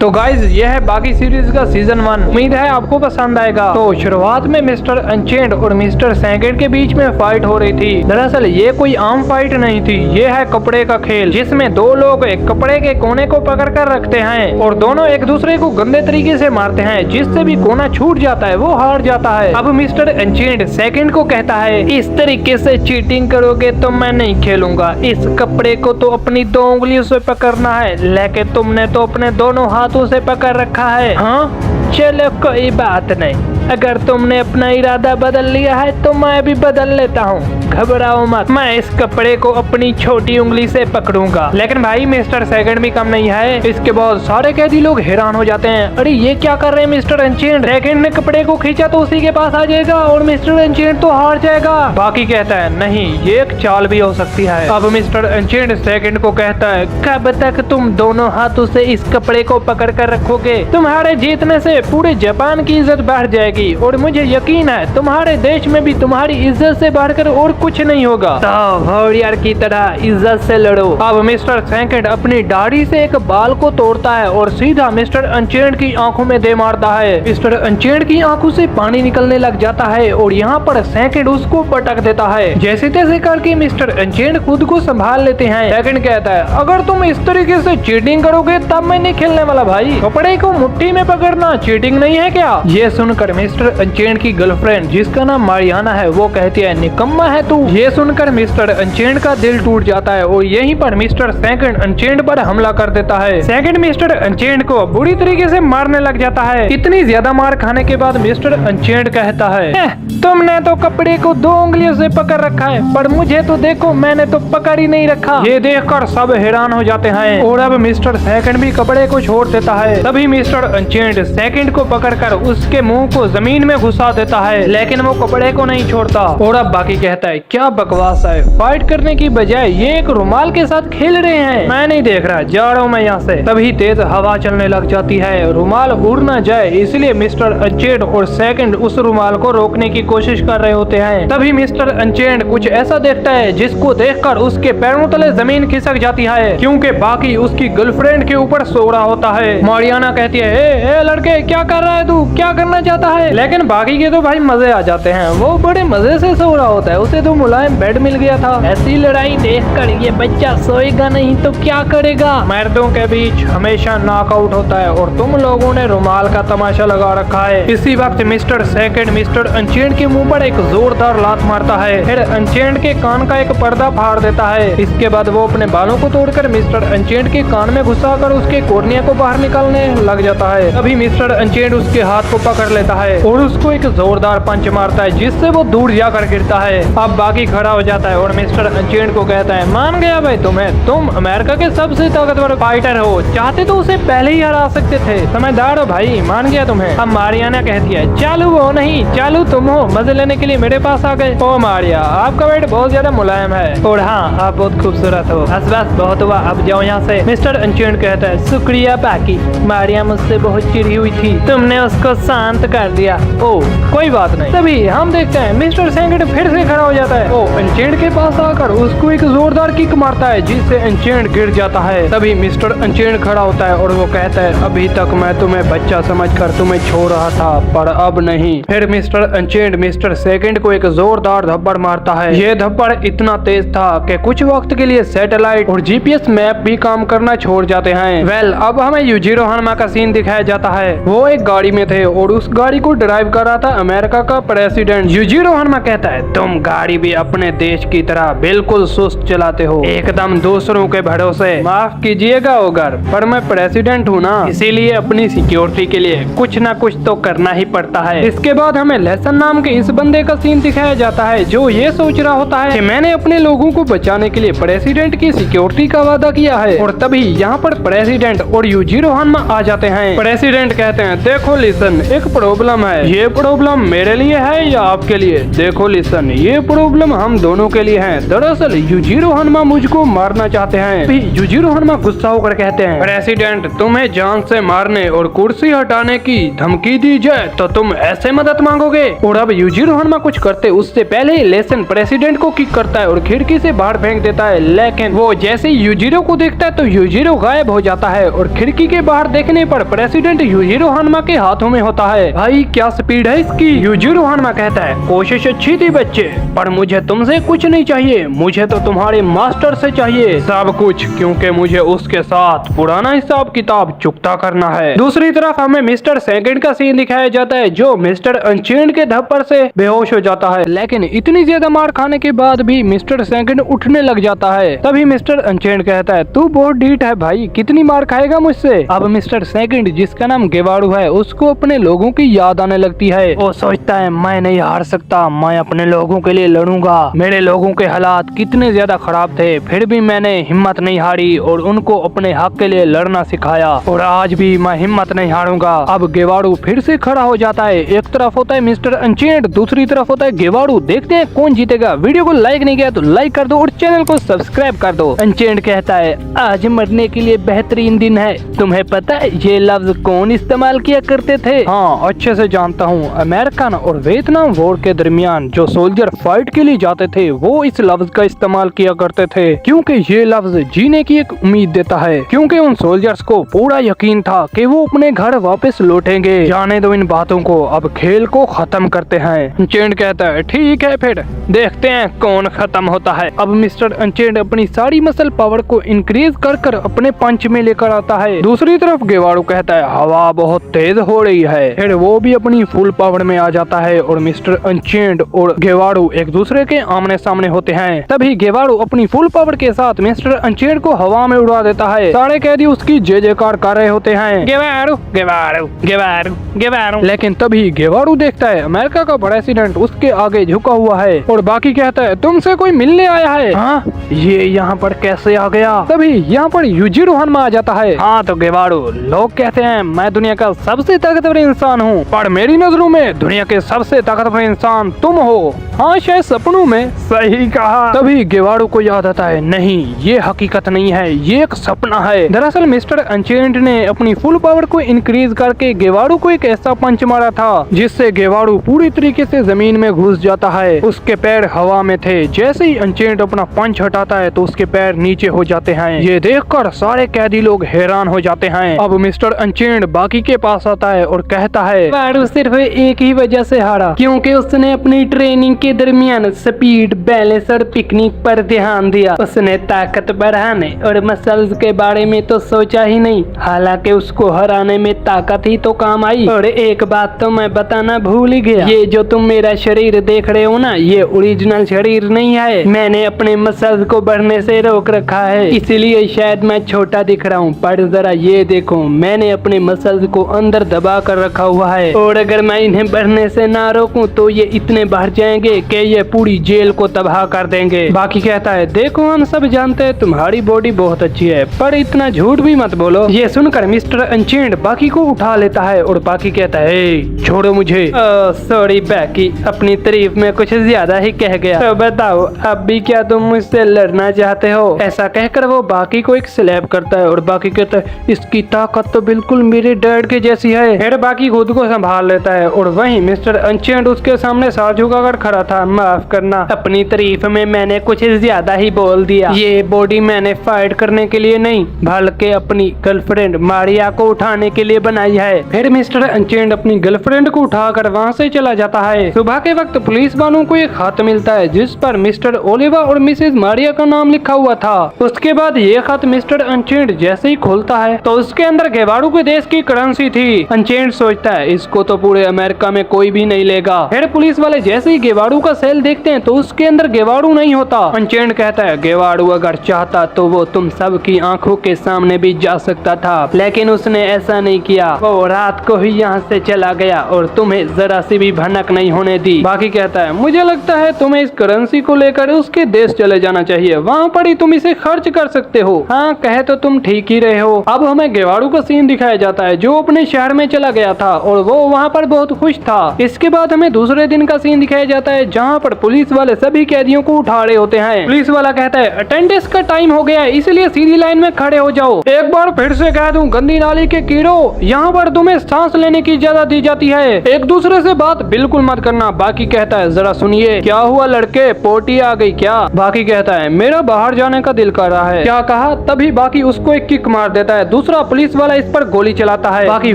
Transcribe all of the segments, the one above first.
तो गाइज ये है बाकी सीरीज का सीजन 1। उम्मीद है आपको पसंद आएगा। तो शुरुआत में मिस्टर अनचेंड और मिस्टर सेकंड के बीच में फाइट हो रही थी। दरअसल ये कोई आम फाइट नहीं थी, ये है कपड़े का खेल, जिसमें दो लोग एक कपड़े के कोने को पकड़ कर रखते हैं और दोनों एक दूसरे को गंदे तरीके से मारते हैं। जिससे भी कोना छूट जाता है वो हार जाता है। अब मिस्टर अनचेंड सेकंड को कहता है, इस तरीके से चीटिंग करोगे तो मैं नहीं खेलूंगा। इस कपड़े को तो अपनी 2 उंगलियों से पकड़ना है, लेकिन तुमने तो अपने दोनों हाथों से पकड़ रखा है। हाँ चलो कोई बात नहीं, अगर तुमने अपना इरादा बदल लिया है तो मैं भी बदल लेता हूँ। घबराओ मत, मैं इस कपड़े को अपनी छोटी उंगली से पकड़ूंगा। लेकिन भाई मिस्टर सेकंड भी कम नहीं है। इसके बाद सारे कैदी लोग हैरान हो जाते हैं, अरे ये क्या कर रहे हैं मिस्टर अनचेंड। सेकंड ने कपड़े को खींचा तो उसी के पास आ जाएगा और मिस्टर अनचेंड तो हार जाएगा। बाकी कहता है नहीं, ये एक चाल भी हो सकती है। अब मिस्टर अनचेंड सेकंड को कहता है, कब तक तुम दोनों हाथों से इस कपड़े को पकड़ कर रखोगे? तुम्हारे जीतने से पूरे जापान की इज्जत बढ़ जाएगी और मुझे यकीन है तुम्हारे देश में भी तुम्हारी इज्जत से बढ़कर और कुछ नहीं होगा। तो वॉरियर की तरह इज्जत से लड़ो। अब मिस्टर सेकंड अपनी दाढ़ी से एक बाल को तोड़ता है और सीधा मिस्टर अनचेंड की आंखों में दे मारता है। मिस्टर अनचेंड की आंखों से पानी निकलने लग जाता है और यहाँ पर सेकंड उसको पटक देता है। जैसे तैसे करके मिस्टर अनचेंड खुद को संभाल लेते हैं। सेकंड कहता है, अगर तुम इस तरीके से चीटिंग करोगे तब मैं नहीं खेलने वाला भाई। कपड़े को मुट्ठी में पकड़ना चीटिंग नहीं है क्या? ये सुनकर मिस्टर अनचेंड की गर्लफ्रेंड जिसका नाम मारियाना है वो कहती है, निकम्मा है तू। ये सुनकर मिस्टर अनचेंड का दिल टूट जाता है और यहीं पर मिस्टर सेकंड अनचेंड पर हमला कर देता है। सेकंड मिस्टर अनचेंड को बुरी तरीके से मारने लग जाता है। इतनी ज्यादा मार खाने के बाद मिस्टर अनचेंड कहता है, तुमने तो कपड़े को 2 उंगलियों से पकड़ रखा है, पर मुझे तो देखो मैंने तो पकड़ ही नहीं रखा। ये देखकर सब हैरान हो जाते हैं और अब मिस्टर सेकंड भी कपड़े को छोड़ देता है। तभी मिस्टर अनचेंड सेकंड को पकड़कर उसके मुंह को जमीन में घुसा देता है, लेकिन वो कपड़े को नहीं छोड़ता। और अब बाकी कहता है, क्या बकवास है, फाइट करने की बजाय ये एक रुमाल के साथ खेल रहे हैं। मैं नहीं देख रहा, जा रहा हूँ मैं यहाँ से। तभी तेज हवा चलने लग जाती है, रुमाल उड़ न जाए इसलिए मिस्टर अनचेंड और सेकंड उस रुमाल को रोकने की कोशिश कर रहे होते हैं। तभी मिस्टर अनचेंड कुछ ऐसा देखता है जिसको देखकर उसके पैरों तले जमीन खिसक जाती है, क्योंकि बाकी उसकी गर्लफ्रेंड के ऊपर सो रहा होता है। मारियाना कहती है, ए लड़के क्या कर रहा है तू, क्या करना चाहता है? लेकिन बाकी के तो भाई मजे आ जाते हैं, वो बड़े मजे से सो रहा होता है, उसे तो मुलायम बेड मिल गया था। ऐसी लड़ाई देखकर ये बच्चा सोएगा नहीं तो क्या करेगा? मर्दों के बीच हमेशा नॉकआउट होता है और तुम लोगों ने रुमाल का तमाशा लगा रखा है। इसी वक्त मिस्टर सेकंड मिस्टर अनचेंड के मुंह पर एक जोरदार लात मारता है, फिर अनचेंड के कान का एक पर्दा फाड़ देता है। इसके बाद वो अपने बालों को तोड़कर मिस्टर अनचेंड के कान में घुसाकर उसके कोर्निया को बाहर निकालने लग जाता है। तभी मिस्टर अनचेंड उसके हाथ को पकड़ लेता है और उसको एक जोरदार पंच मारता है, जिससे वो दूर जाकर गिरता है। अब बाकी खड़ा हो जाता है और मिस्टर अनचेंड को कहता है, मान गया भाई तुम्हें, तुम अमेरिका के सबसे ताकतवर फाइटर हो, चाहते तो उसे पहले ही हरा सकते थे। समझदार हो भाई, मान गया तुम्हें। अब मारियाना कहती है, चालू वो नहीं, चालू तुम हो, मजे लेने के लिए मेरे पास आ गए। ओ मारिया, आपका वेट बहुत ज्यादा मुलायम है और हाँ आप बहुत खूबसूरत हो। बस बहुत हुआ, अब जाओ यहाँ से। मिस्टर अनचेंड कहता है, शुक्रिया बाकी, मारिया मुझसे बहुत चिढ़ी हुई थी, तुमने उसको शांत कर दिया। ओ कोई बात नहीं। तभी हम देखते हैं मिस्टर सेकंड फिर से खड़ा हो जाता है। ओ अनचेंड के पास आकर उसको एक जोरदार किक मारता है, जिससे अनचेंड गिर जाता है। तभी मिस्टर अनचेंड खड़ा होता है और वो कहता है, अभी तक मैं तुम्हें बच्चा समझकर तुम्हें छोड़ रहा था, पर अब नहीं। फिर मिस्टर अनचेंड मिस्टर सेकंड को एक जोरदार धब्बड़ मारता है। ये धब्बड़ इतना तेज था कि कुछ वक्त के लिए सैटेलाइट और जीपीएस मैप भी काम करना छोड़ जाते हैं। वेल अब हमें यूजिरो हानमा का सीन दिखाया जाता है। वो एक गाड़ी में थे और उस गाड़ी को ड्राइव कर रहा था अमेरिका का प्रेसिडेंट। यूजिरो हानमा कहता है, तुम गाड़ी भी अपने देश की तरह बिल्कुल सुस्त चलाते हो, एकदम दूसरों के भरोसे। माफ कीजिएगा ओगर, पर मैं प्रेसिडेंट हूँ ना, इसीलिए अपनी सिक्योरिटी के लिए कुछ ना कुछ तो करना ही पड़ता है। इसके बाद हमें लेसन नाम के इस बंदे का सीन दिखाया जाता है, जो ये सोच रहा होता है कि मैंने अपने लोगों को बचाने के लिए प्रेसिडेंट की सिक्योरिटी का वादा किया है। और तभी यहाँ पर प्रेसिडेंट और यूजिरो हानमा आ जाते हैं। प्रेसिडेंट कहते हैं, देखो लिसन, एक प्रॉब्लम है, ये प्रॉब्लम मेरे लिए है या आपके लिए? देखो लिसन, ये प्रॉब्लम हम दोनों के लिए है। दरअसल यूजिरो हनुमा मुझको मारना चाहते हैं। यूजिरो हनुमा गुस्सा होकर कहते हैं, प्रेसिडेंट तुम्हें जान से मारने और कुर्सी हटाने की धमकी दी जाए तो तुम ऐसे मदद मांगोगे। और अब यूजिरो हनुमा कुछ करते उससे पहले ही लेसन प्रेसिडेंट को किक करता है और खिड़की से बाहर फेंक देता है। लेकिन वो जैसे यूजिरो को देखता है तो यूजिरो गायब हो जाता है और खिड़की के बाहर देखने पर प्रेसिडेंट यूजिरो हनुमा के हाथों में होता है। भाई क्या स्पीड है इसकी। यूजिरो हनुमा कहता है, कोशिश अच्छी थी बच्चे, पर मुझे तुमसे कुछ नहीं चाहिए, मुझे तो तुम्हारे मास्टर से चाहिए सब कुछ, क्योंकि मुझे उसके साथ पुराना हिसाब किताब चुकता करना है। दूसरी तरफ हमें मिस्टर सेकंड का सीन दिखाया जाता है जो मिस्टर अनचेंड के धप्पर से बेहोश हो जाता है। लेकिन इतनी ज्यादा मार खाने के बाद भी मिस्टर सेकंड उठने लग जाता है। तभी मिस्टर अनचेंड कहता है, तू बहुत ढीठ है भाई, कितनी मार खाएगा मुझसे। अब मिस्टर सेकंड जिसका नाम गेवाड़ू है उसको अपने लोगों की याद आने लगती है। वो सोचता है मैं नहीं हार सकता, मैं अपने लोगों के लिए लड़ूंगा। मेरे लोगों के हालात कितने ज्यादा खराब थे फिर भी मैंने हिम्मत नहीं हारी और उनको अपने हक के लिए लड़ना सिखाया और आज भी मैं हिम्मत नहीं हारूंगा। अब गेवाड़ू फिर से खड़ा हो जाता है। एक तरफ होता है मिस्टर अनचेंड, दूसरी तरफ होता है गेवाड़ू। देखते हैं कौन जीतेगा। वीडियो को लाइक नहीं किया तो लाइक कर दो और चैनल को सब्सक्राइब कर दो। अनचेंड कहता है, आज मरने के लिए बेहतरीन दिन है। तुम्हें पता है ये लफ्ज कौन इस्तेमाल किया करते थे? हाँ अच्छे से जानता हूँ। अमेरिकन और वियतनाम वॉर के दरमियान जो सोल्जर फाइट के लिए जाते थे वो इस लफ्ज का इस्तेमाल किया करते थे, क्योंकि ये लफ्ज जीने की एक उम्मीद देता है। क्योंकि उन सोल्जर्स को पूरा यकीन था कि वो अपने घर वापस लौटेंगे। जाने दो इन बातों को, अब खेल को खत्म करते हैं। अनचेंड कहता है, ठीक है फिर देखते हैं कौन खत्म होता है। अब मिस्टर अनचेंड अपनी सारी मसल पावर को इंक्रीज कर अपने पंच में लेकर आता है। दूसरी तरफ गेवाड़ू कहता है, हवा बहुत तेज हो रही है। फिर वो भी अपनी फुल पावर में आ जाता है और मिस्टर अनचेंड और गेवाड़ू एक दूसरे के आमने सामने होते हैं। तभी गेवाड़ू अपनी फुल पावर के साथ मिस्टर अनचेंड को हवा में उड़ा देता है। सारे कैदी उसकी जय जयकार कर रहे होते हैं, गेवाड़ू गेवाड़ू गेवाड़ू गेवाड़ू। लेकिन तभी गेवाड़ू देखता है अमेरिका का प्रेसिडेंट उसके आगे झुका हुआ है और बाकी कहता है, तुमसे कोई मिलने आया है। हाँ ये यहाँ पर कैसे आ गया? तभी यहाँ पर यूजिरो हनुमा आ जाता है। हाँ तो गेवाड़ू, लोग कहते हैं मैं दुनिया का सबसे ताकतवर इंसान हूँ, पर मेरी नजरों में दुनिया के सबसे ताकतवर इंसान तुम हो। हाँ शायद सपनों में। सही कहा। तभी गेवाड़ू को याद आता है, नहीं ये हकीकत नहीं है, ये एक सपना है। दरअसल मिस्टर अनचेंड ने अपनी फुल पावर को इंक्रीज करके गेवाड़ू को एक ऐसा पंच मारा था जिससे गेवाड़ू पूरी तरीके से जमीन में घुस जाता है। उसके पैर हवा में थे। जैसे ही अनचेंड अपना पंच हटाता है तो उसके पैर नीचे हो जाते हैं। ये देखकर सारे कैदी लोग हैरान हो जाते हैं। अब मिस्टर अनचेंड बाकी के पास आता है और कहता है, गेवाड़ू सिर्फ एक ही वजह से हारा, क्योंकि उसने अपनी ट्रेनिंग के दरमियान स्पीड, बैलेंस और पिकनिक पर ध्यान दिया। उसने ताकत बढ़ाने और मसल्स के बारे में तो सोचा ही नहीं। हालांकि उसको हराने में ताकत ही तो काम आई। और एक बात तो मैं बताना भूल ही गया, ये जो तुम मेरा शरीर देख रहे हो ना, ये ओरिजिनल शरीर नहीं है। मैंने अपने मसल्स को बढ़ने से रोक रखा है, इसीलिए शायद मैं छोटा दिख रहा हूँ, पर जरा ये देखो मैंने अपने मसल्स को अंदर दबा कर रखा हुआ है और अगर मैं इन्हें बढ़ने से ना रोकूं तो ये इतने बढ़ जाएंगे कि ये पूरी जेल को तबाह कर देंगे। बाकी कहता है, देखो हम सब जानते हैं तुम्हारी बॉडी बहुत अच्छी है, पर इतना झूठ भी मत बोलो। ये सुनकर मिस्टर अनचेंड बाकी को उठा लेता है और बाकी कहता है, छोड़ो मुझे। सॉरी बाकी, अपनी तारीफ में कुछ ज्यादा ही कह गया। तो बताओ अब भी क्या तुम मुझसे लड़ना चाहते हो? ऐसा कहकर वो बाकी को एक स्लैप करता है और बाकी कहता है, इसकी ताकत तो बिल्कुल मेरे डैड के जैसी है। फिर बाकी खुद को संभाल लेता है और वहीं मिस्टर अनचेंड उसके सामने सर झुकाकर खड़ा था। माफ करना, अपनी तारीफ में मैंने कुछ ज्यादा ही बोल दिया। ये बॉडी मैंने फाइट करने के लिए नहीं बल्कि अपनी गर्लफ्रेंड मारिया को उठाने के लिए बनाई है। फिर मिस्टर अनचेंड अपनी गर्लफ्रेंड को उठाकर वहाँ से चला जाता है। सुबह के वक्त पुलिस वालों को एक खत मिलता है जिस पर मिस्टर ओलिवा और मिसेज मारिया का नाम लिखा हुआ था। उसके बाद ये खत मिस्टर अनचेंड जैसे ही खोलता है तो उसके अंदर गेवाड़ू के देश की करेंसी थी। अनचेंड सोचता है इसको तो पूरे अमेरिका में कोई भी नहीं लेगा। फिर पुलिस वाले जैसे ही गेवाड़ू का सेल देखते हैं तो उसके अंदर गेवाड़ू नहीं होता। अनचेंड कहता है, गेवाड़ू अगर चाहता तो वो तुम सब की आंखों के सामने भी जा सकता था, लेकिन उसने ऐसा नहीं किया। वो रात को ही यहाँ से चला गया और तुम्हें जरा सी भी भनक नहीं होने दी। बाकी कहता है, मुझे लगता है तुम्हें इस करेंसी को लेकर उसके देश चले जाना चाहिए, वहाँ पर ही तुम इसे खर्च कर सकते हो। हाँ कहे तो तुम ठीक ही रहे हो। अब हमें गेवाड़ू का सीन दिखाया जाता है जो अपने शहर में चला गया था और वो वहाँ पर बहुत खुश था। इसके बाद हमें दूसरे दिन का सीन दिखाया जाता है जहाँ पर पुलिस वाले सभी कैदियों को उठा रहे होते हैं। पुलिस वाला कहता है अटेंडेंस का टाइम हो गया है, इसलिए सीधी लाइन में खड़े हो जाओ। एक बार फिर से कह दूं, गंदी नाली के कीड़ो, यहाँ पर तुम्हें सांस लेने की इजाजत दी जाती है, एक दूसरे से बात बिल्कुल मत करना। बाकी कहता है जरा सुनिए, क्या हुआ लड़के, पोटी आ गई क्या? बाकी कहता है मेरा बाहर जाने का दिल कर रहा है। क्या कहा? तभी बाकी उसको एक किक मार देता है। दूसरा पुलिस वाला इस पर गोली चलाता है। बाकी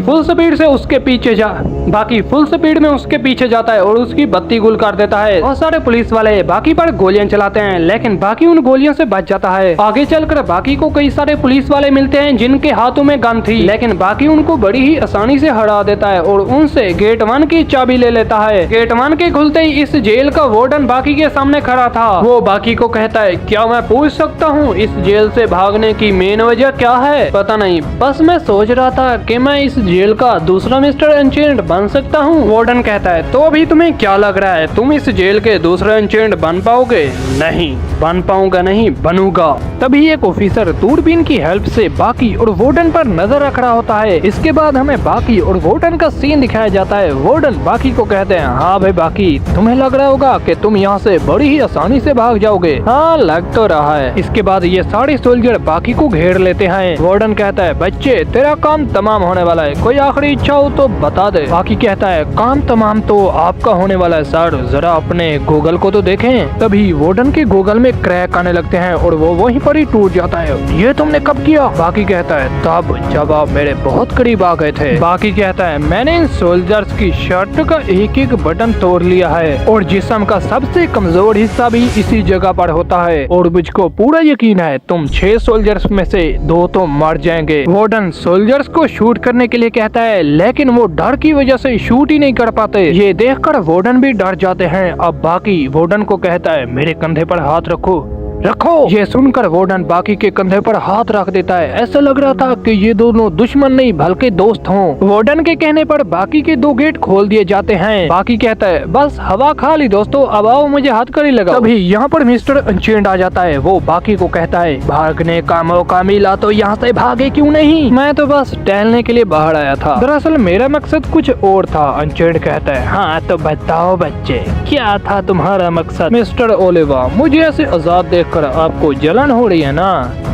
फुल स्पीड में उसके पीछे जाता है और उसकी बत्ती गुल कर देता है। बहुत सारे पुलिस वाले बाकी पर गोलियां चलाते हैं, लेकिन बाकी उन गोलियों से बच जाता है। आगे चलकर बाकी को कई सारे पुलिस वाले मिलते हैं जिनके हाथों में गन थी, लेकिन बाकी उनको बड़ी ही आसानी से हरा देता है और उनसे गेट 1 की चाबी ले लेता है। गेट 1 के खुलते ही इस जेल का वार्डन बाकी के सामने खड़ा था। वो बाकी को कहता है क्या मैं पूछ सकता हूँ इस जेल से भागने की मेन वजह क्या है? पता नहीं, बस मैं सोच रहा था कि मैं इस जेल का दूसरा मिस्टर अनचेंड बन सकता हूँ। वार्डन कहता है तो अभी तुम्हें क्या लग रहा है, तुम इस जेल के दूसरे अनचेंड बन पाओगे? नहीं बन पाऊंगा, नहीं बनूंगा। तभी एक ऑफिसर दूरबीन की हेल्प से बाकी और वार्डन पर नजर रख रहा होता है। इसके बाद हमें बाकी और वार्डन का सीन दिखाया जाता है। वार्डन बाकी को कहते हैं हाँ भाई बाकी, तुम्हें लग रहा होगा कि तुम यहाँ से बड़ी ही आसानी से भाग जाओगे। हाँ लग तो रहा है। इसके बाद ये सारे सोल्जर बाकी को घेर लेते हैं। वार्डन कहता है बच्चे तेरा काम तमाम होने वाला है, कोई आखिरी इच्छा हो तो बता दे। बाकी कहता है काम तमाम तो आपका होने वाला है सर, जरा अपने गूगल को तो देखें। तभी वार्डन के गूगल में क्रैक आने लगते हैं और वो वहीं पर ही टूट जाता है। ये तुमने कब किया? बाकी कहता है तब जब आप मेरे बहुत करीब आ गए थे। बाकी कहता है मैंने इन सोल्जर्स की शर्ट का एक एक बटन तोड़ लिया है और जिस्म का सबसे कमजोर हिस्सा भी इसी जगह पर होता है और मुझको पूरा यकीन है तुम 6 सोल्जर्स में से 2 तो मर जाएंगे। वार्डन सोल्जर्स को शूट करने के लिए कहता है, लेकिन वो डर की वजह से शूट ही नहीं कर पाते। ये देखकर वार्डन भी डर जाते हैं। अब बाकी वार्डन को कहता है मेरे कंधे पर हाथ रखो। ये सुनकर वार्डन बाकी के कंधे पर हाथ रख देता है। ऐसा लग रहा था कि ये दोनों दुश्मन नहीं बल्कि दोस्त हों। वार्डन के कहने पर बाकी के 2 गेट खोल दिए जाते हैं। बाकी कहता है बस हवा खा ली दोस्तों, अब आओ मुझे हथकड़ी लगाओ। तभी यहाँ पर मिस्टर अनचेंड आ जाता है। वो बाकी को कहता है भागने का मौका मिला तो यहाँ से भागे क्यों नहीं, मैं तो बस टहलने के लिए बाहर आया था, दरअसल मेरा मकसद कुछ और था। अनचेंड कहता है हाँ तो बताओ बच्चे क्या था तुम्हारा मकसद? मिस्टर ओलिवा, मुझे ऐसे आजाद देख कर आपको जलन हो रही है ना?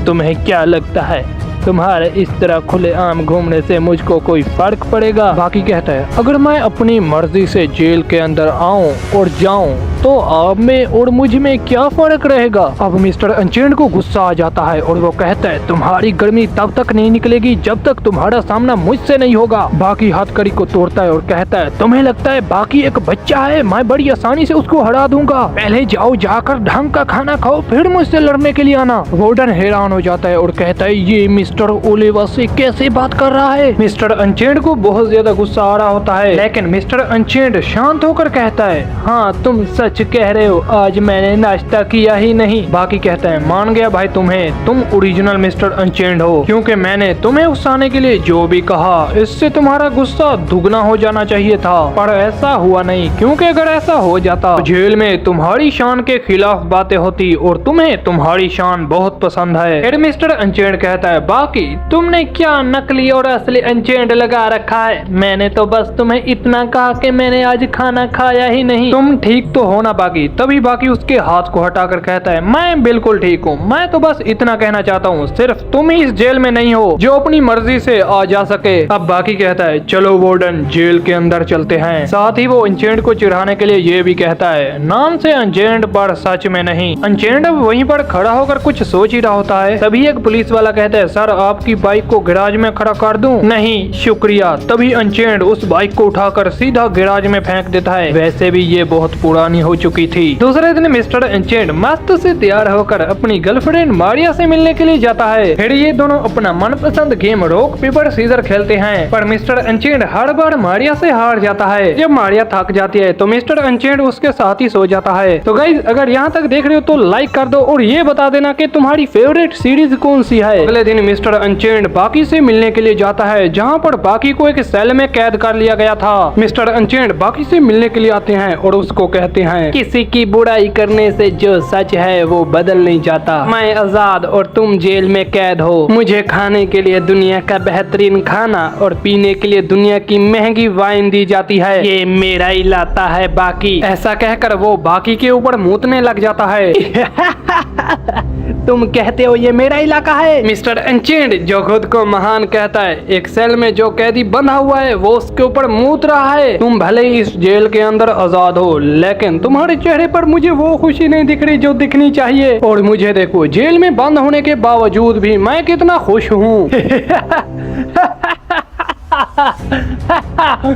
तुम्हें क्या लगता है तुम्हारे इस तरह खुलेआम घूमने से मुझको कोई फर्क पड़ेगा? बाकी कहता है अगर मैं अपनी मर्जी से जेल के अंदर आऊं और जाऊं तो आप में और मुझ में क्या फर्क रहेगा? अब मिस्टर अनचेंड को गुस्सा आ जाता है और वो कहता है तुम्हारी गर्मी तब तक नहीं निकलेगी जब तक तुम्हारा सामना मुझसे नहीं होगा। बाकी हथकड़ी को तोड़ता है और कहता है तुम्हें लगता है बाकी एक बच्चा है, मैं बड़ी आसानी से उसको हरा दूंगा, पहले जाओ जाकर ढंग का खाना खाओ फिर मुझसे लड़ने के लिए आना। वार्डन हैरान हो जाता है और कहता है ये मिस्टर ओलिवा से कैसे बात कर रहा है? मिस्टर अनचेंड को बहुत ज्यादा गुस्सा आ रहा होता है, लेकिन मिस्टर अनचेंड शांत होकर कहता है हाँ तुम सच कह रहे हो, आज मैंने नाश्ता किया ही नहीं। बाकी कहता है मान गया भाई तुम्हें, तुम ओरिजिनल मिस्टर अनचेंड हो, क्योंकि मैंने तुम्हें उकसाने के लिए जो भी कहा इससे तुम्हारा गुस्सा दुगना हो जाना चाहिए था, पर ऐसा हुआ नहीं, क्योंकि अगर ऐसा हो जाता तो जेल में तुम्हारी शान के खिलाफ बातें होती और तुम्हें तुम्हारी शान बहुत पसंद है। फिर मिस्टर अनचेंड कहता है बाकी तुमने क्या नकली और असली अनचेंड लगा रखा है? मैंने तो बस तुम्हें इतना कहा कि मैंने आज खाना खाया ही नहीं, तुम ठीक तो हो ना बाकी? तभी बाकी उसके हाथ को हटाकर कहता है मैं बिल्कुल ठीक हूँ, मैं तो बस इतना कहना चाहता हूँ सिर्फ तुम ही इस जेल में नहीं हो जो अपनी मर्जी से आ जा सके। अब बाकी कहता है चलो वार्डन जेल के अंदर चलते हैं। साथ ही वो अनचेंड को चिढ़ाने के लिए ये भी कहता है नाम से अनचेंड पर सच में नहीं। अनचेंड अब वहीं पर खड़ा होकर कुछ सोच ही रहा होता है। तभी एक पुलिस वाला कहता है सर आपकी बाइक को गैराज में खड़ा कर दूं? नहीं शुक्रिया। तभी अनचेंड उस बाइक को उठाकर सीधा गैराज में फेंक देता है, वैसे भी ये बहुत पुरानी हो चुकी थी। दूसरे दिन मिस्टर अनचेंड मस्त से तैयार होकर अपनी गर्लफ्रेंड मारिया से मिलने के लिए जाता है। फिर ये दोनों अपना मनपसंद गेम रॉक पेपर सीजर खेलते हैं, पर मिस्टर अनचेंड हर बार मारिया से हार जाता है। जब मारिया थक जाती है तो मिस्टर अनचेंड उसके साथ ही सो जाता है। तो गाइस अगर यहाँ तक देख रहे हो तो लाइक कर दो और ये बता देना कि तुम्हारी फेवरेट सीरीज कौन सी है। अगले दिन मिस्टर अनचेंड बाकी से मिलने के लिए जाता है, जहाँ पर बाकी को एक सेल में कैद कर लिया गया था। मिस्टर अनचेंड बाकी से मिलने के लिए आते हैं और उसको कहते हैं हैं। किसी की बुराई करने से जो सच है वो बदल नहीं जाता। मैं आजाद और तुम जेल में कैद हो। मुझे खाने के लिए दुनिया का बेहतरीन खाना और पीने के लिए दुनिया की महंगी वाइन दी जाती है। ये मेरा इलाका है बाकी। ऐसा कहकर वो बाकी के ऊपर मूतने लग जाता है। तुम कहते हो ये मेरा इलाका है? मिस्टर अनचेंड, जो खुद को महान कहता है, एक सेल में जो कैदी बंधा हुआ है वो उसके ऊपर मूत रहा है। तुम भले ही इस जेल के अंदर आजाद हो, लेकिन तुम्हारे चेहरे पर मुझे वो खुशी नहीं दिख रही जो दिखनी चाहिए। और मुझे देखो, जेल में बंद होने के बावजूद भी मैं कितना खुश हूँ।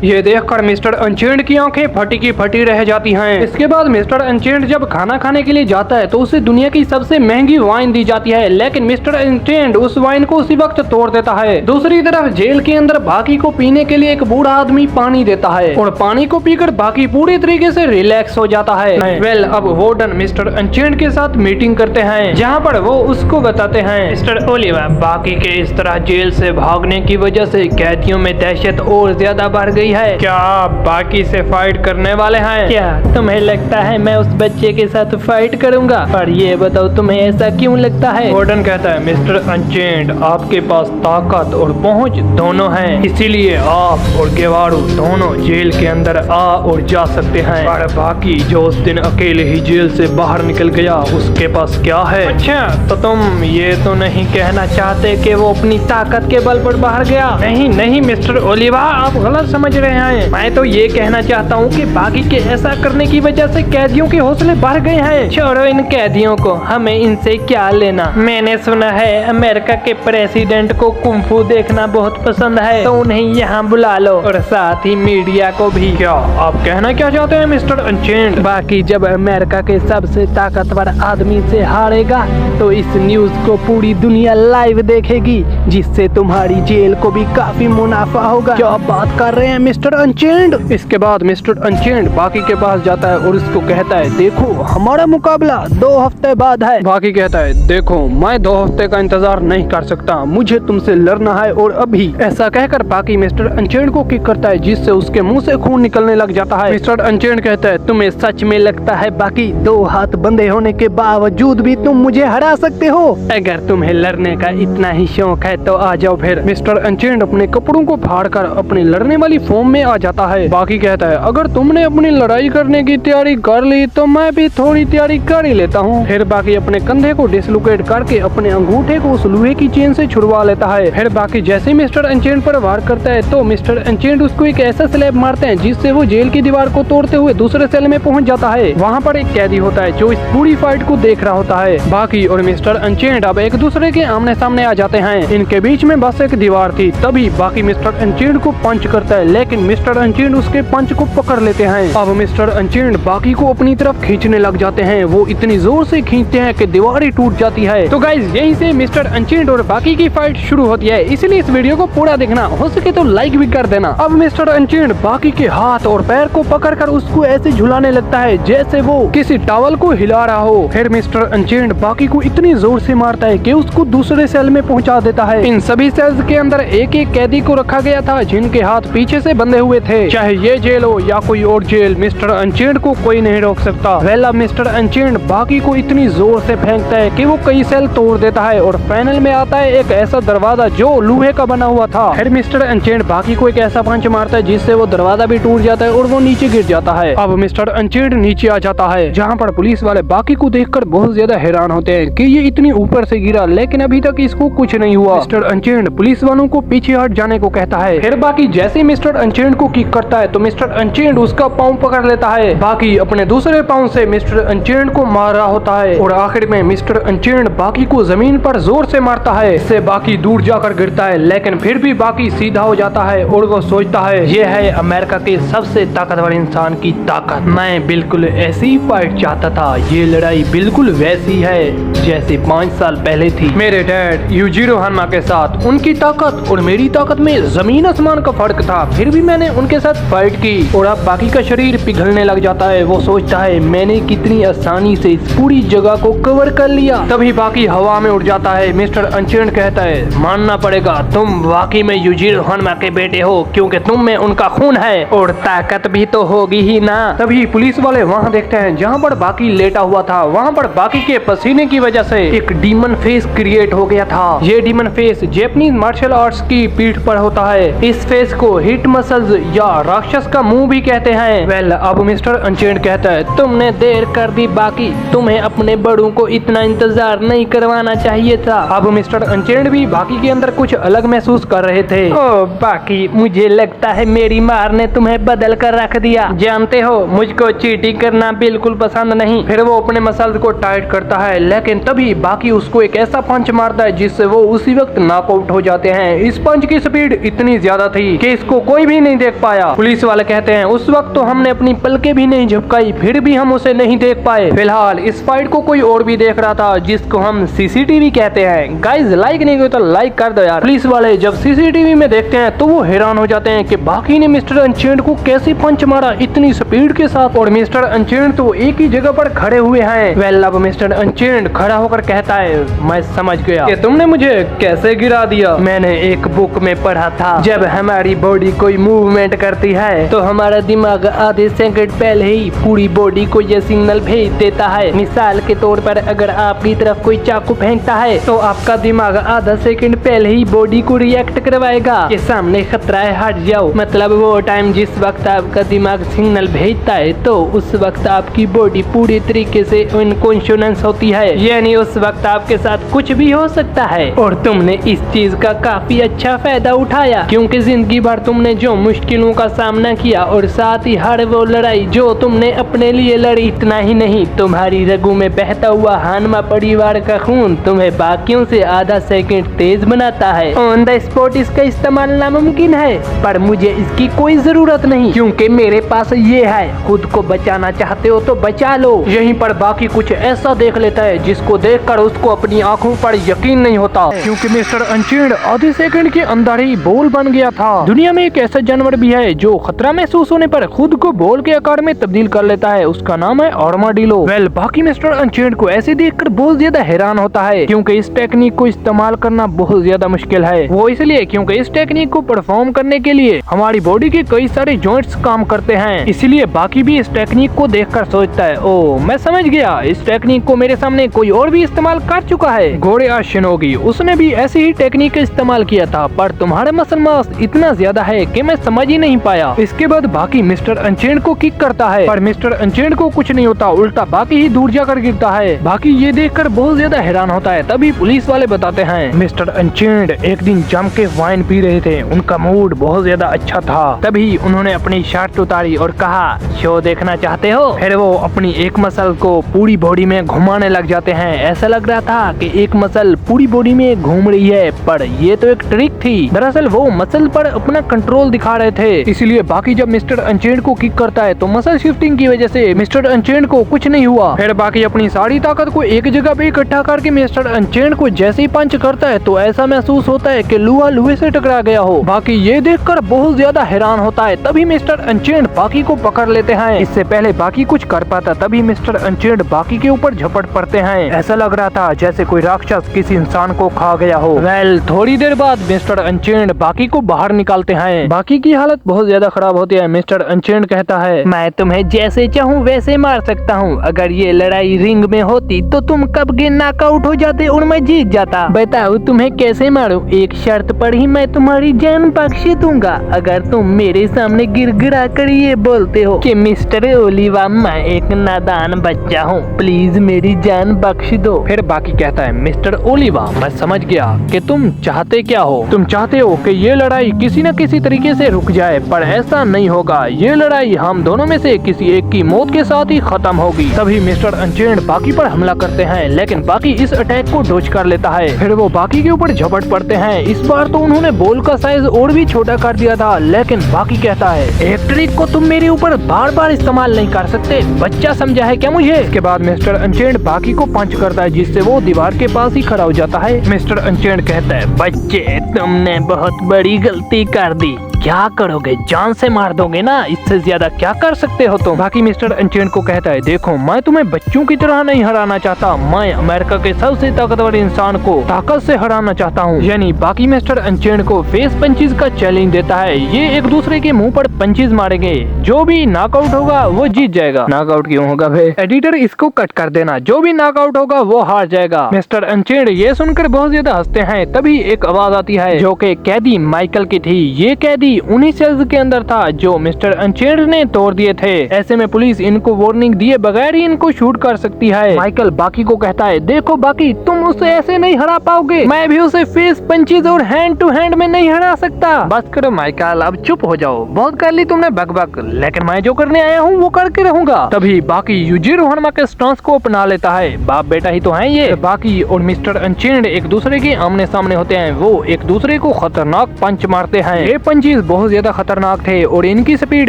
ये देखकर मिस्टर अनचेंड की आंखें फटी की फटी रह जाती हैं। इसके बाद मिस्टर अनचेंड जब खाना खाने के लिए जाता है तो उसे दुनिया की सबसे महंगी वाइन दी जाती है, लेकिन मिस्टर अनचेंड उस वाइन को उसी वक्त तोड़ देता है। दूसरी तरफ जेल के अंदर बाकी को पीने के लिए एक बूढ़ा आदमी पानी देता है और पानी को पीकर बाकी पूरी तरीके से रिलैक्स हो जाता है। वेल, अब वार्डन मिस्टर अनचेंड के साथ मीटिंग करते हैं, जहाँ पर वो उसको बताते हैं, मिस्टर ओलिवर, बाकी के इस तरह जेल से भागने की वजह से कैदियों में दहशत और ज्यादा बढ़ गई है। क्या आप बाकी से फाइट करने वाले हैं? क्या तुम्हें लगता है मैं उस बच्चे के साथ फाइट करूंगा? पर ये बताओ, तुम्हें ऐसा क्यों लगता है? वार्डन कहता है, मिस्टर अनचेंड, आपके पास ताकत और पहुंच दोनों हैं, इसीलिए आप और गेवारू दोनों जेल के अंदर आ और जा सकते हैं। पर बाकी जो उस दिन अकेले ही जेल से बाहर निकल गया, उसके पास क्या है? अच्छा, तो तुम ये तो नहीं कहना चाहते कि वो अपनी ताकत के बल पर बाहर गया? नहीं नहीं मिस्टर ओलिवा, आप गलत समझ रहे हैं। मैं तो ये कहना चाहता हूँ कि बाकी के ऐसा करने की वजह से कैदियों के हौसले बढ़ गए हैं। छोड़ो इन कैदियों को, हमें इनसे क्या लेना। मैंने सुना है अमेरिका के प्रेसिडेंट को कुंफू देखना बहुत पसंद है, तो उन्हें यहाँ बुला लो और साथ ही मीडिया को भी। क्या आप कहना क्या चाहते हैं मिस्टर अनचेंड? बाकी जब अमेरिका के सबसे ताकतवर आदमी से हारेगा तो इस न्यूज को पूरी दुनिया लाइव देखेगी, जिससे तुम्हारी जेल को भी काफी मुनाफा होगा। क्या आप बात कर रहे हैं मिस्टर अनचेंड? इसके बाद मिस्टर अनचेंड बाकी के पास जाता है और उसको कहता है, देखो हमारा मुकाबला 2 हफ्ते बाद है। बाकी कहता है, देखो मैं 2 हफ्ते का इंतजार नहीं कर सकता, मुझे तुमसे लड़ना है और अभी। ऐसा कहकर बाकी मिस्टर अनचेंड को किक करता है, जिससे उसके मुंह से खून निकलने लग जाता है। मिस्टर अनचेंड कहता है, तुम्हें सच में लगता है बाकी 2 हाथ बंधे होने के बावजूद भी तुम मुझे हरा सकते हो? अगर तुम्हें लड़ने का इतना ही शौक है तो आ जाओ फिर। मिस्टर अनचेंड अपने कपड़ों को फाड़कर अपनी लड़ने वाली फॉर्म में आ जाता है। बाकी कहता है, अगर तुमने अपनी लड़ाई करने की तैयारी कर ली तो मैं भी थोड़ी तैयारी कर ही लेता हूँ। फिर बाकी अपने कंधे को डिसलोकेट करके अपने अंगूठे को उस लोहे की चेन से छुड़वा लेता है। फिर बाकी जैसे मिस्टर अनचेंड पर वार करता है तो मिस्टर अनचेंड उसको एक ऐसा स्लैब मारते हैं जिससे वो जेल की दीवार को तोड़ते हुए दूसरे सेल में पहुँच जाता है। वहाँ पर एक कैदी होता है जो इस पूरी फाइट को देख रहा होता है। बाकी और मिस्टर अनचेंड अब एक दूसरे के आमने सामने आ जाते हैं। इनके बीच में बस एक दीवार थी। तभी बाकी मिस्टर अनचेंड को पंच करता है, लेकिन मिस्टर अनचेंड उसके पंच को पकड़ लेते हैं। अब मिस्टर अनचेंड बाकी को अपनी तरफ खींचने लग जाते हैं। वो इतनी जोर से खींचते हैं कि दीवार ही टूट जाती है। तो गाइज, यहीं से मिस्टर अनचेंड और बाकी की फाइट शुरू होती है, इसलिए इस वीडियो को पूरा देखना, हो सके तो लाइक भी कर देना। अब मिस्टर अनचेंड बाकी के हाथ और पैर को पकड़कर उसको ऐसे झुलाने लगता है जैसे वो किसी टॉवल को हिला रहा हो। फिर मिस्टर अनचेंड बाकी को इतनी जोर से मारता है कि उसको दूसरे सेल में पहुंचा देता है। इन सभी सेल्स के अंदर एक एक कैदी को रखा गया था जिनके हाथ पीछे से बंधे हुए थे। चाहे ये जेल हो या कोई और जेल, मिस्टर अनचेंड को कोई नहीं रोक सकता। वेल, अब मिस्टर अनचेंड बाकी को इतनी जोर से फेंकता है कि वो कई सेल तोड़ देता है और फाइनल में आता है एक ऐसा दरवाजा जो लोहे का बना हुआ था। फिर मिस्टर अनचेंड बाकी को एक ऐसा पंच मारता है जिससे वो दरवाजा भी टूट जाता है और वो नीचे गिर जाता है। अब मिस्टर अनचेंड नीचे आ जाता है, जहाँ पर पुलिस वाले बाकी को देखकर बहुत ज्यादा हैरान होते हैं कि ये इतनी ऊपर से गिरा लेकिन अभी तक इसको कुछ नहीं हुआ। मिस्टर अनचेंड पुलिस वालों को पीछे हट जाने को कहता है। फिर बाकी जैसे मिस्टर अनचेंड को किक करता है तो मिस्टर अनचेंड उसका पाँव पकड़ लेता है। बाकी अपने दूसरे पाँव से मिस्टर अनचेंड को मार रहा होता है और आखिर में मिस्टर अनचेंड बाकी को जमीन पर जोर से मारता है। इससे बाकी दूर जाकर गिरता है, लेकिन फिर भी बाकी सीधा हो जाता है और वो सोचता है ये है अमेरिका के सबसे ताकतवर इंसान की ताकत। मैं बिल्कुल ऐसी फाइट चाहता था। ये लड़ाई बिल्कुल वैसी है जैसे 5 साल पहले थी मेरे डैड यूजिरो हानमा के साथ। उनकी ताकत और मेरी ताकत में जमीन आसमान का फर्क था, फिर भी मैंने उनके साथ फाइट की और अब बाकी का शरीर पिघलने लग जाता है। वो सोचता है मैंने कितनी आसानी से इस पूरी जगह को कवर कर लिया। तभी बाकी हवा में उड़ जाता है। मिस्टर अनचेंड कहता है मानना पड़ेगा, तुम वाकई में युजिरो हानमा के बेटे हो, क्योंकि तुम में उनका खून है और ताकत भी तो होगी ही ना। तभी पुलिस वाले वहाँ देखते हैं जहाँ पर बाकी लेटा हुआ था। वहाँ पर बाकी के पसीने की वजह से एक डीमन फेस क्रिएट हो गया था। ये demon face Japanese martial arts की पीठ पर होता है। इस फेस को हिट मसल्स या राक्षस का मुंह भी कहते हैं। वेल, अब मिस्टर अनचेंड कहता है तुमने देर कर दी बाकी, तुम्हें अपने बड़ों को इतना इंतजार नहीं करवाना चाहिए था। अब मिस्टर अनचेंड भी बाकी के अंदर कुछ अलग महसूस कर रहे थे। ओ बाकी, मुझे लगता है मेरी मार ने तुम्हें बदल कर रख दिया। जानते हो मुझको चीटिंग करना बिल्कुल पसंद नहीं। फिर वो अपने मसल्स को टाइट करता है, लेकिन तभी बाकी उसको एक ऐसा पंच मारता है जिससे वो उसी वक्त नॉकआउट हो जाते हैं। इस पंच की स्पीड इतनी ज्यादा थी कि इसको कोई भी नहीं देख पाया। पुलिस वाले कहते हैं उस वक्त तो हमने अपनी पलकें भी नहीं झपकाई, फिर भी हम उसे नहीं देख पाए। फिलहाल इस फाइट को कोई और भी देख रहा था, जिसको हम सीसीटीवी कहते हैं। गाइस, लाइक नहीं किया तो लाइक कर दो यार। पुलिस वाले जब सीसीटीवी में देखते हैं तो वो हैरान हो जाते हैं कि बाकी ने मिस्टर अनचेंड को कैसे पंच मारा इतनी स्पीड के साथ, और मिस्टर अनचेंड तो एक ही जगह पर खड़े हुए हैं। वेल, अब मिस्टर अनचेंड खड़ा होकर कहता है मैं समझ गया कि तुमने मुझे कैसे गिरा दिया। मैंने एक बुक में पढ़ा था जब हमारी बॉडी कोई मूवमेंट करती है तो हमारा दिमाग आधे सेकंड पहले ही पूरी बॉडी को यह सिग्नल भेज देता है। मिसाल के तौर पर अगर आपकी तरफ कोई चाकू फेंकता है तो आपका दिमाग आधा सेकंड पहले ही बॉडी को रिएक्ट करवाएगा कि सामने खतरा है, हट जाओ। मतलब वो टाइम जिस वक्त आपका दिमाग सिग्नल भेजता है तो उस वक्त आपकी बॉडी पूरी तरीके से इनकॉन्शियस होती है, यानी उस वक्त आपके साथ कुछ भी हो सकता है। और तुमने इस चीज का काफी अच्छा फायदा उठाया, क्योंकि जिंदगी भर तुमने जो मुश्किलों का सामना किया और साथ ही हर वो लड़ाई जो तुमने अपने लिए लड़ी, इतना ही नहीं तुम्हारी रगों में बहता हुआ हानमा परिवार का खून तुम्हें बाकियों से आधा सेकंड तेज बनाता है। ऑन द स्पॉट इसका इस्तेमाल नामुमकिन है, पर मुझे इसकी कोई जरूरत नहीं, क्योंकि मेरे पास ये है। खुद को बचाना चाहते हो तो बचा लो। यहीं पर बाकी कुछ ऐसा देख लेता है जिसको देखकर उसको अपनी आंखों पर यकीन नहीं होता, क्योंकि मिस्टर अनचेंड आधे सेकंड के अंदर ही बॉल बन गया था। दुनिया में एक ऐसा जानवर भी है जो खतरा महसूस होने पर खुद को बॉल के आकार में तब्दील कर लेता है, उसका नाम है आर्माडिलो। वेल, बाकी मिस्टर अनचेंड को ऐसे देखकर बहुत ज्यादा हैरान होता है, क्योंकि इस टेक्निक को इस्तेमाल करना बहुत ज्यादा मुश्किल है। वो इसलिए क्योंकि इस टेक्निक को परफॉर्म करने के लिए हमारी बॉडी के कई सारे जॉइंट्स काम करते हैं। इसलिए बाकी भी इस टेक्निक को देखकर सोचता है ओ मैं समझ गया, इस टेक्निक को मेरे सामने कोई और भी इस्तेमाल कर चुका है। घोड़े शिनोगी, उसने भी ऐसी ही टेक्निक का इस्तेमाल किया था, पर तुम्हारे मसल मास इतना ज्यादा है कि मैं समझ ही नहीं पाया। इसके बाद बाकी मिस्टर अनचेंड को किक करता है, पर मिस्टर अनचेंड को कुछ नहीं होता, उल्टा बाकी ही दूर जाकर गिरता है। बाकी ये देखकर बहुत ज्यादा हैरान होता है। तभी पुलिस वाले बताते हैं मिस्टर अनचेंड एक दिन जम के वाइन पी रहे थे, उनका मूड बहुत ज्यादा अच्छा था। तभी उन्होंने अपनी शर्ट उतारी और कहा शो देखना चाहते हो। फिर वो अपनी एक मसल को पूरी बॉडी में घुमाने लग जाते हैं। ऐसा लग रहा था कि एक मसल पूरी बॉडी में घूम रही है, पर ये तो एक ट्रिक थी। दरअसल वो मसल पर अपना कंट्रोल दिखा रहे थे। इसलिए बाकी जब मिस्टर अनचेंड को किक करता है तो मसल शिफ्टिंग की वजह से मिस्टर अनचेंड को कुछ नहीं हुआ। फिर बाकी अपनी सारी ताकत को एक जगह पे इकट्ठा करके मिस्टर अनचेंड को जैसे ही पंच करता है तो ऐसा महसूस होता है कि लोहा लोहे से टकरा गया हो। बाकी ये देखकर बहुत ज्यादा हैरान होता है। तभी मिस्टर अनचेंड बाकी को पकड़ लेते हैं। इससे पहले बाकी कुछ कर पाता तभी मिस्टर अनचेंड बाकी के ऊपर झपट पड़ते हैं। ऐसा लग रहा था जैसे कोई राक्षस किसी इंसान को खा गया हो। वेल, थोड़ी देर बाद मिस्टर अनचेंड बाकी को बाहर निकालते हैं। बाकी की हालत बहुत ज्यादा खराब होती है। मिस्टर अनचेंड कहता है मैं तुम्हें जैसे चाहूँ वैसे मार सकता हूँ। अगर ये लड़ाई रिंग में होती तो तुम कब के नॉकआउट हो जाते और मैं जीत जाता। बताओ तुम्हें कैसे मारूं? एक शर्त पर ही मैं तुम्हारी जान बख्श दूंगा। अगर तुम मेरे सामने गिड़गिड़ा कर ये बोलते हो कि मिस्टर ओलिवा मैं एक नादान बच्चा हूँ, प्लीज मेरी जान बख्श दो। फिर बाकी कहता है मिस्टर ओलिवा मैं समझ गया कि तुम चाहते क्या हो। तुम चाहते हो कि ये लड़ाई किसी न किसी तरीके से रुक जाए, पर ऐसा नहीं होगा। ये लड़ाई हम दोनों में से किसी एक की मौत के साथ ही खत्म होगी। तभी मिस्टर अनचेंड बाकी पर हमला करते हैं, लेकिन बाकी इस अटैक को डॉज कर लेता है। फिर वो बाकी के ऊपर झपट पड़ते हैं। इस बार तो उन्होंने बॉल का साइज और भी छोटा कर दिया था, लेकिन बाकी कहता है एक ट्रिक को तुम मेरे ऊपर बार बार इस्तेमाल नहीं कर सकते, बच्चा समझा है क्या मुझे? इसके बाद मिस्टर अनचेंड बाकी को पंच करता है, जिससे वो दीवार के पास ही खड़ा हो जाता है। मिस्टर अनचेंड कहता है बच्चे तुमने बहुत बड़ी गलती कर दी। क्या करोगे, जान से मार दोगे ना, इससे ज्यादा क्या कर सकते हो तुम। बाकी मिस्टर अनचेंड को कहता है देखो मैं तुम्हें बच्चों की तरह नहीं हराना चाहता, मैं अमेरिका के सबसे ताकतवर इंसान को ताकत से हराना चाहता हूँ। यानी बाकी मिस्टर अनचेंड को फेस पंचेस का चैलेंज देता है। ये एक दूसरे के मुंह पर पंचेस मारेंगे, जो भी नॉकआउट होगा वो जीत जाएगा। नॉकआउट क्यों होगा भाई, एडिटर इसको कट कर देना, जो भी नॉकआउट होगा वो हार जाएगा। मिस्टर अनचेंड ये सुनकर बहुत ज्यादा हंसते हैं। तभी एक आवाज आती है जो कि कैदी माइकल की थी। ये कैदी उन्हीं सेल्स के अंदर था जो मिस्टर अनचेंड ने तोड़ दिए थे। ऐसे में पुलिस इनको वार्निंग दिए बगैर ही इनको शूट कर सकती है। माइकल बाकी को कहता है देखो बाकी, तुम उसे ऐसे नहीं हरा पाओगे, मैं भी उसे फेस पंचेस और हैंड टू हैंड में नहीं हरा सकता। बस करो माइकल, अब चुप हो जाओ, बहुत कर ली तुमने बकबक, लेकिन मैं जो करने आया हूँ वो करके रहूंगा। तभी बाकी यूजिरो हनमा के स्टांस को अपना लेता है। बाप बेटा ही तो है ये। बाकी और मिस्टर अनचेंड एक दूसरे के आमने सामने होते हैं। वो एक दूसरे को खतरनाक पंच मारते हैं। ये पंचेस बहुत ज्यादा खतरनाक थे और इनकी स्पीड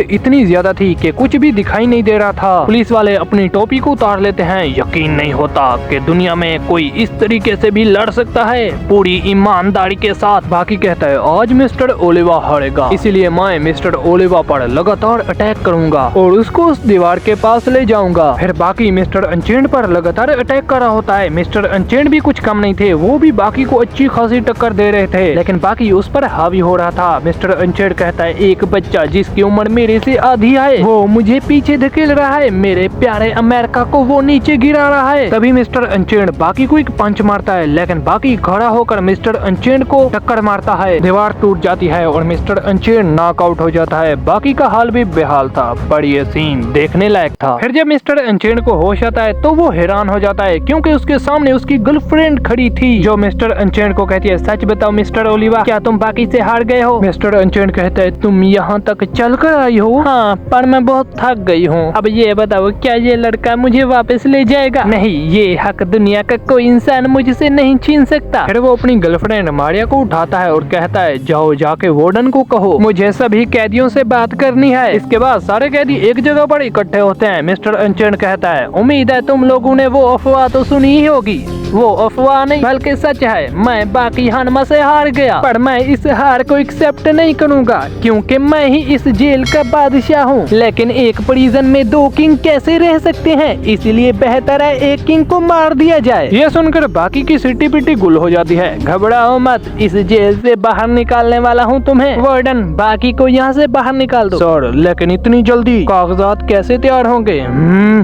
इतनी ज्यादा थी कि कुछ भी दिखाई नहीं दे रहा था। पुलिस वाले अपनी टोपी को उतार लेते हैं। यकीन नहीं होता कि दुनिया में कोई इस तरीके से भी लड़ सकता है पूरी ईमानदारी के साथ। बाकी कहता है आज मिस्टर ओलिवा हारेगा, इसीलिए मैं मिस्टर ओलिवा पर लगातार अटैक करूंगा और उसको उस दीवार के पास ले जाऊंगा। फिर बाकी मिस्टर अनचेंड पर लगातार अटैक कर रहा होता है। मिस्टर अनचेंड भी कुछ कम नहीं थे, वो भी बाकी को अच्छी खासी टक्कर दे रहे थे, लेकिन बाकी उस पर हावी हो रहा था। मिस्टर अनचेंड कहता है एक बच्चा जिसकी उम्र मेरे से आधी है वो मुझे पीछे धकेल रहा है, मेरे प्यारे अमेरिका को वो नीचे गिरा रहा है। तभी मिस्टर अनचेंड बाकी को एक पंच मारता है, लेकिन बाकी खड़ा होकर मिस्टर अनचेंड को टक्कर मारता है। दीवार टूट जाती है और मिस्टर अनचेंड नॉकआउट हो जाता है। बाकी का हाल भी बेहाल था। पर ये सीन देखने लायक था। फिर जब मिस्टर अनचेंड को होश आता है तो वो हैरान हो जाता है क्योंकि उसके सामने उसकी गर्लफ्रेंड खड़ी थी जो मिस्टर अनचेंड को कहती है सच बताओ मिस्टर ओलिवा, क्या तुम बाकी से हार गए हो। मिस्टर अनचेंड कहता है तुम यहाँ तक चल कर आई हो। हाँ, पर मैं बहुत थक गई हूँ। अब ये बताओ क्या ये लड़का मुझे वापस ले जाएगा। नहीं, ये हक दुनिया का कोई इंसान मुझसे नहीं छीन सकता। फिर वो अपनी गर्लफ्रेंड मारिया को उठाता है और कहता है जाओ जाके वार्डन को कहो मुझे सभी कैदियों से बात करनी है। इसके बाद सारे कैदी एक जगह पर इकट्ठे होते हैं। मिस्टर अनचेंड कहता है उम्मीद है तुम लोगों ने वो अफवाह तो सुनी ही होगी। वो अफवाह नहीं बल्कि सच है, मैं बाकी हनमा से हार गया, पर मैं इस हार को एक्सेप्ट नहीं करूँगा क्योंकि मैं ही इस जेल का बादशाह हूँ। लेकिन एक प्रिजन में दो किंग कैसे रह सकते हैं, इसलिए बेहतर है एक किंग को मार दिया जाए। ये सुनकर बाकी की सिटी पिटी गुल हो जाती है। घबराओ मत, इस जेल से बाहर निकालने वाला हूँ तुम्हें। वार्डन बाकी को यहाँ से बाहर निकाल दो। सर लेकिन इतनी जल्दी कागजात कैसे तैयार होंगे?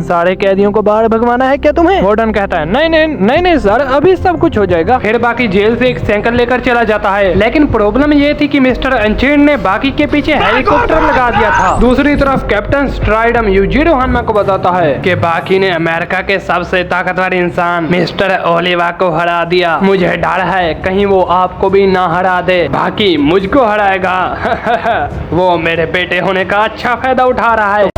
सारे कैदियों को बाहर भगवाना है क्या तुम्हें? वार्डन कहता है नहीं नहीं नहीं नहीं सर, अभी सब कुछ हो जाएगा। फिर बाकी जेल से एक सैंकल लेकर चला जाता है, लेकिन प्रॉब्लम ये थी कि मिस्टर अनचेंड ने बाकी के पीछे हेलीकॉप्टर लगा दिया था। दूसरी तरफ कैप्टन स्ट्राइडम यूजिरो हनमा को बताता है कि बाकी ने अमेरिका के सबसे ताकतवर इंसान मिस्टर ओलिवा को हरा दिया। मुझे डर है कहीं वो आपको भी ना हरा दे। बाकी मुझको हराएगा। वो मेरे बेटे होने का अच्छा फायदा उठा रहा है।